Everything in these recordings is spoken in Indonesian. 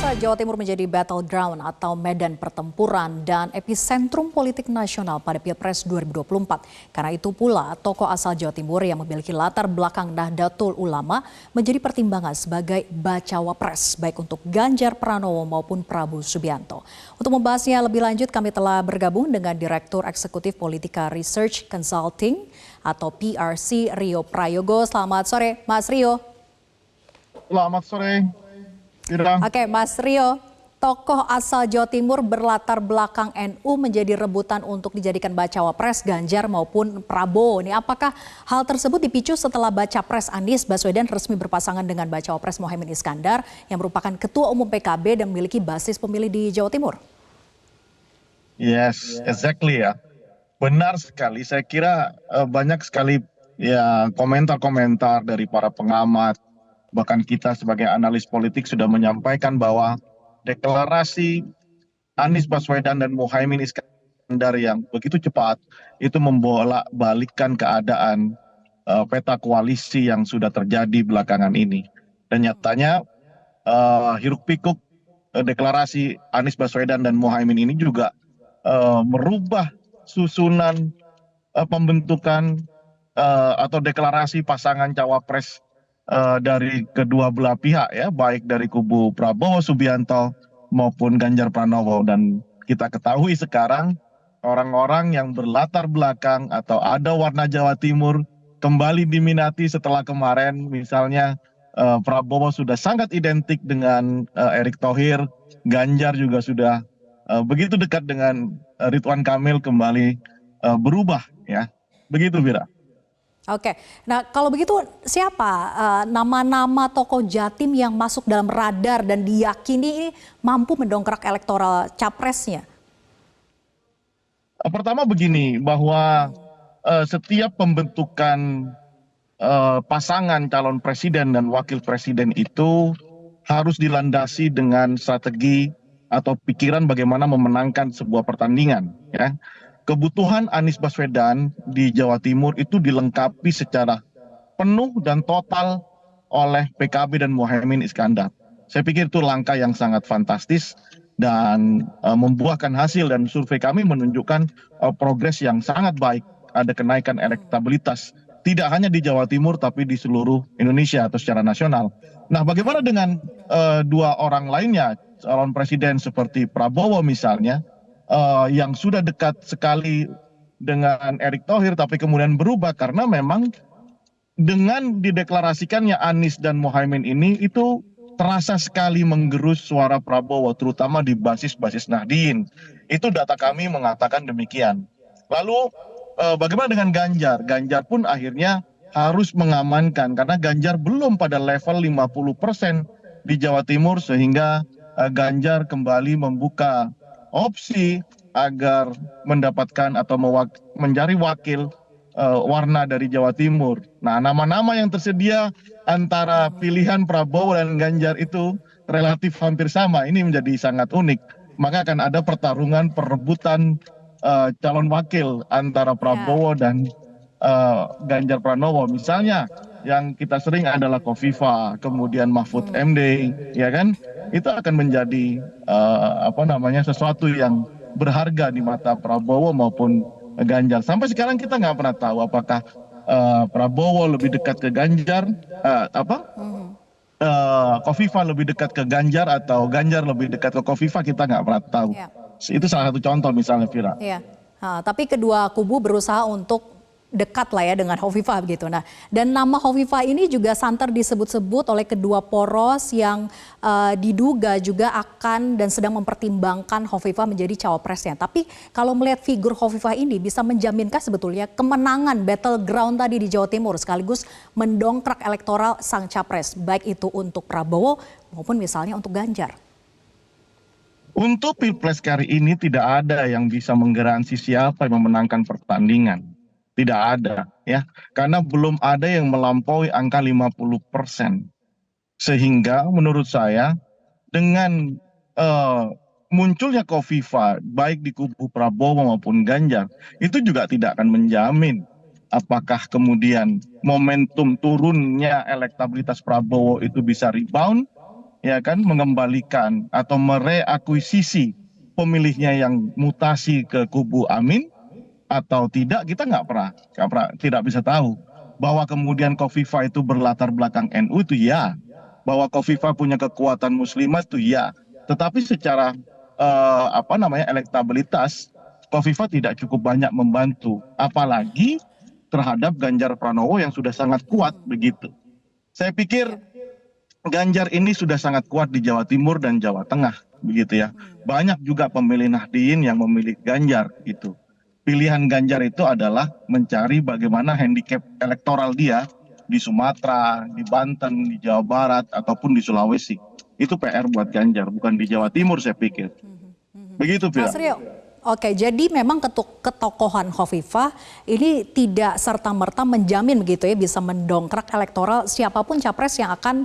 Pemirsa, Jawa Timur menjadi battleground atau medan pertempuran dan epicentrum politik nasional pada Pilpres 2024. Karena itu pula, tokoh asal Jawa Timur yang memiliki latar belakang Nahdlatul Ulama menjadi pertimbangan sebagai bacawa pres, baik untuk Ganjar Pranowo maupun Prabowo Subianto. Untuk membahasnya lebih lanjut, kami telah bergabung dengan Direktur Eksekutif Politika Research Consulting atau PRC Rio Prayogo. Selamat sore, Mas Rio. Selamat sore. Ira. Oke, Mas Rio, tokoh asal Jawa Timur berlatar belakang NU menjadi rebutan untuk dijadikan bacawa pres Ganjar maupun Prabowo. Ini apakah hal tersebut dipicu setelah baca pres Anies Baswedan resmi berpasangan dengan bacawa pres Mohaimin Iskandar yang merupakan ketua umum PKB dan memiliki basis pemilih di Jawa Timur? Yes, exactly ya. Benar sekali. Saya kira banyak sekali ya komentar-komentar dari para pengamat, bahkan kita sebagai analis politik sudah menyampaikan bahwa deklarasi Anies Baswedan dan Mohaimin Iskandar yang begitu cepat itu membolak-balikkan keadaan peta koalisi yang sudah terjadi belakangan ini. Dan nyatanya hiruk-pikuk deklarasi Anies Baswedan dan Mohaimin ini juga merubah susunan pembentukan atau deklarasi pasangan cawapres dari kedua belah pihak ya, baik dari kubu Prabowo Subianto maupun Ganjar Pranowo. Dan kita ketahui sekarang orang-orang yang berlatar belakang atau ada warna Jawa Timur kembali diminati setelah kemarin misalnya Prabowo sudah sangat identik dengan Erick Thohir, Ganjar juga sudah begitu dekat dengan Ridwan Kamil kembali berubah ya. Begitu Bira. Oke, nah kalau begitu siapa nama-nama tokoh Jatim yang masuk dalam radar dan diyakini ini mampu mendongkrak elektoral capresnya? Pertama begini, bahwa setiap pembentukan pasangan calon presiden dan wakil presiden itu harus dilandasi dengan strategi atau pikiran bagaimana memenangkan sebuah pertandingan ya. Kebutuhan Anies Baswedan di Jawa Timur itu dilengkapi secara penuh dan total oleh PKB dan Mohaimin Iskandar. Saya pikir itu langkah yang sangat fantastis dan membuahkan hasil, dan survei kami menunjukkan progres yang sangat baik. Ada kenaikan elektabilitas tidak hanya di Jawa Timur tapi di seluruh Indonesia atau secara nasional. Nah, bagaimana dengan dua orang lainnya calon presiden seperti Prabowo misalnya, yang sudah dekat sekali dengan Erick Thohir tapi kemudian berubah karena memang dengan dideklarasikannya Anies dan Mohaimin ini itu terasa sekali menggerus suara Prabowo terutama di basis-basis Nahdien. Itu data kami mengatakan demikian. Lalu bagaimana dengan Ganjar? Ganjar pun akhirnya harus mengamankan karena Ganjar belum pada level 50% di Jawa Timur, sehingga Ganjar kembali membuka opsi agar mendapatkan atau mencari wakil warna dari Jawa Timur. Nah, nama-nama yang tersedia antara pilihan Prabowo dan Ganjar itu relatif hampir sama. Ini menjadi sangat unik. Maka akan ada pertarungan perebutan calon wakil antara Prabowo dan Ganjar Pranowo. Misalnya yang kita sering adalah Kofifa, kemudian Mahfud MD, ya kan? Itu akan menjadi sesuatu yang berharga di mata Prabowo maupun Ganjar. Sampai sekarang kita nggak pernah tahu apakah Prabowo lebih dekat ke Ganjar, Kofifa lebih dekat ke Ganjar atau Ganjar lebih dekat ke Kofifa, kita nggak pernah tahu. Ya. Itu salah satu contoh misalnya, Vira. Ya. Tapi kedua kubu berusaha untuk dekat lah ya dengan Hovifah begitu. Nah, dan nama Hovifah ini juga santer disebut-sebut oleh kedua poros yang diduga juga akan dan sedang mempertimbangkan Hovifah menjadi cawapresnya. Tapi kalau melihat figur Hovifah ini bisa menjaminkah sebetulnya kemenangan battleground tadi di Jawa Timur sekaligus mendongkrak elektoral sang capres, baik itu untuk Prabowo maupun misalnya untuk Ganjar? Untuk Pilpres kali ini tidak ada yang bisa menggaransi siapa yang memenangkan pertandingan. Tidak ada ya, karena belum ada yang melampaui angka 50%. Sehingga menurut saya dengan munculnya Kofifa baik di kubu Prabowo maupun Ganjar itu juga tidak akan menjamin apakah kemudian momentum turunnya elektabilitas Prabowo itu bisa rebound ya kan, mengembalikan atau mereakuisisi pemilihnya yang mutasi ke kubu Amin atau tidak, kita tidak bisa tahu. Bahwa kemudian Kofifa itu berlatar belakang NU itu ya, bahwa Kofifa punya kekuatan muslimat itu ya, tetapi secara elektabilitas Kofifa tidak cukup banyak membantu, apalagi terhadap Ganjar Pranowo yang sudah sangat kuat begitu. Saya pikir Ganjar ini sudah sangat kuat di Jawa Timur dan Jawa Tengah begitu ya. Banyak juga pemilih Nahdien yang memilih Ganjar itu. Pilihan Ganjar itu adalah mencari bagaimana handicap elektoral dia di Sumatera, di Banten, di Jawa Barat ataupun di Sulawesi. Itu PR buat Ganjar, bukan di Jawa Timur saya pikir. Begitu, Vira. Mas Rio, oke, jadi memang ketokohan Khofifah ini tidak serta-merta menjamin begitu ya bisa mendongkrak elektoral siapapun capres yang akan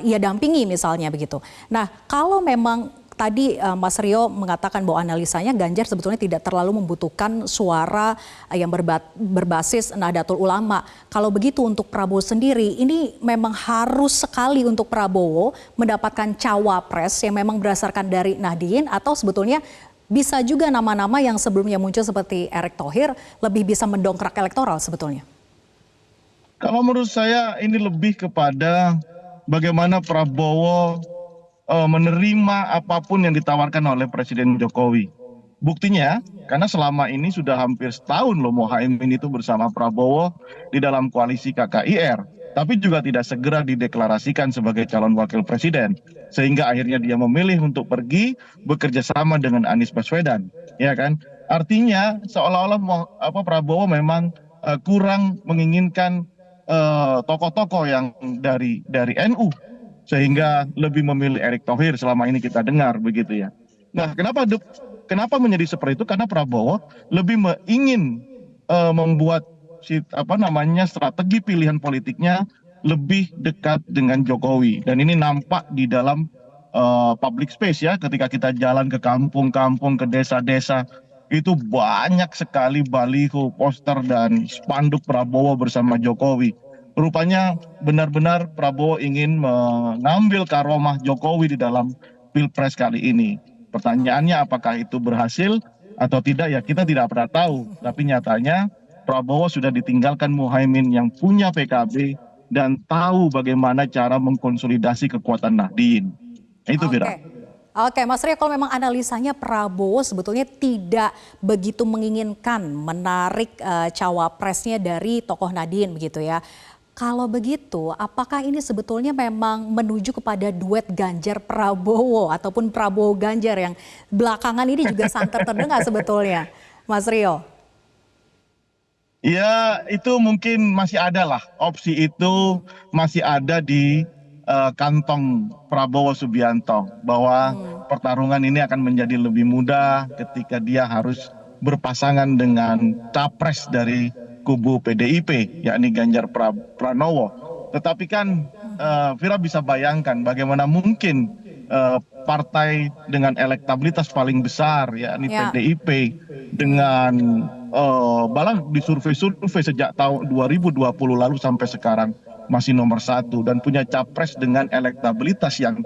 ia dampingi misalnya begitu. Nah, kalau memang tadi Mas Rio mengatakan bahwa analisanya Ganjar sebetulnya tidak terlalu membutuhkan suara yang berbasis Nahdlatul Ulama. Kalau begitu untuk Prabowo sendiri, ini memang harus sekali untuk Prabowo mendapatkan cawapres yang memang berdasarkan dari Nahdien, atau sebetulnya bisa juga nama-nama yang sebelumnya muncul seperti Erick Thohir lebih bisa mendongkrak elektoral sebetulnya? Kalau menurut saya ini lebih kepada bagaimana Prabowo menerima apapun yang ditawarkan oleh Presiden Jokowi. Buktinya, karena selama ini sudah hampir setahun loh Muhaimin itu bersama Prabowo di dalam koalisi KKIR, tapi juga tidak segera dideklarasikan sebagai calon wakil presiden, sehingga akhirnya dia memilih untuk pergi bekerja sama dengan Anies Baswedan, ya kan? Artinya seolah-olah Prabowo memang kurang menginginkan tokoh-tokoh yang dari NU, sehingga lebih memilih Erick Thohir selama ini kita dengar begitu ya. Nah, kenapa menjadi seperti itu? Karena Prabowo lebih ingin membuat strategi pilihan politiknya lebih dekat dengan Jokowi, dan ini nampak di dalam public space ya. Ketika kita jalan ke kampung-kampung, ke desa-desa, itu banyak sekali baliho, poster dan spanduk Prabowo bersama Jokowi. Rupanya benar-benar Prabowo ingin mengambil karomah Jokowi di dalam Pilpres kali ini. Pertanyaannya apakah itu berhasil atau tidak ya kita tidak pernah tahu. Tapi nyatanya Prabowo sudah ditinggalkan Muhaimin yang punya PKB dan tahu bagaimana cara mengkonsolidasi kekuatan Nahdien. Itu Fira. Oke, Mas Rio, kalau memang analisanya Prabowo sebetulnya tidak begitu menginginkan menarik cawapresnya dari tokoh Nahdien begitu ya. Kalau begitu, apakah ini sebetulnya memang menuju kepada duet Ganjar Prabowo ataupun Prabowo Ganjar yang belakangan ini juga santer terdengar sebetulnya, Mas Rio? Ya, itu mungkin masih ada lah, opsi itu masih ada di kantong Prabowo Subianto, bahwa pertarungan ini akan menjadi lebih mudah ketika dia harus berpasangan dengan capres dari kubu PDIP, yakni Ganjar Pranowo. Tetapi kan Vira bisa bayangkan bagaimana mungkin partai dengan elektabilitas paling besar, yakni PDIP, dengan malah di survei-survei sejak tahun 2020 lalu sampai sekarang masih nomor 1 dan punya capres dengan elektabilitas yang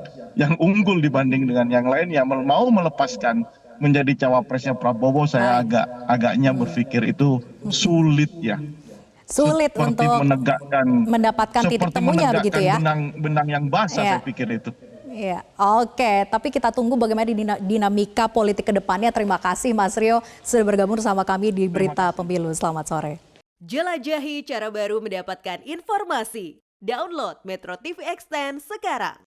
unggul dibanding dengan yang lain, yang mau melepaskan menjadi cawapresnya Prabowo, saya agaknya berpikir itu sulit ya. Sulit seperti untuk mendapatkan titik temunya begitu ya. Benang yang basah, saya pikir itu. Iya, oke. Tapi kita tunggu bagaimana dinamika politik ke depannya. Terima kasih Mas Rio sudah bergabung bersama kami di Berita Pemilu. Selamat sore. Jelajahi cara baru mendapatkan informasi. Download Metro TV Extend sekarang.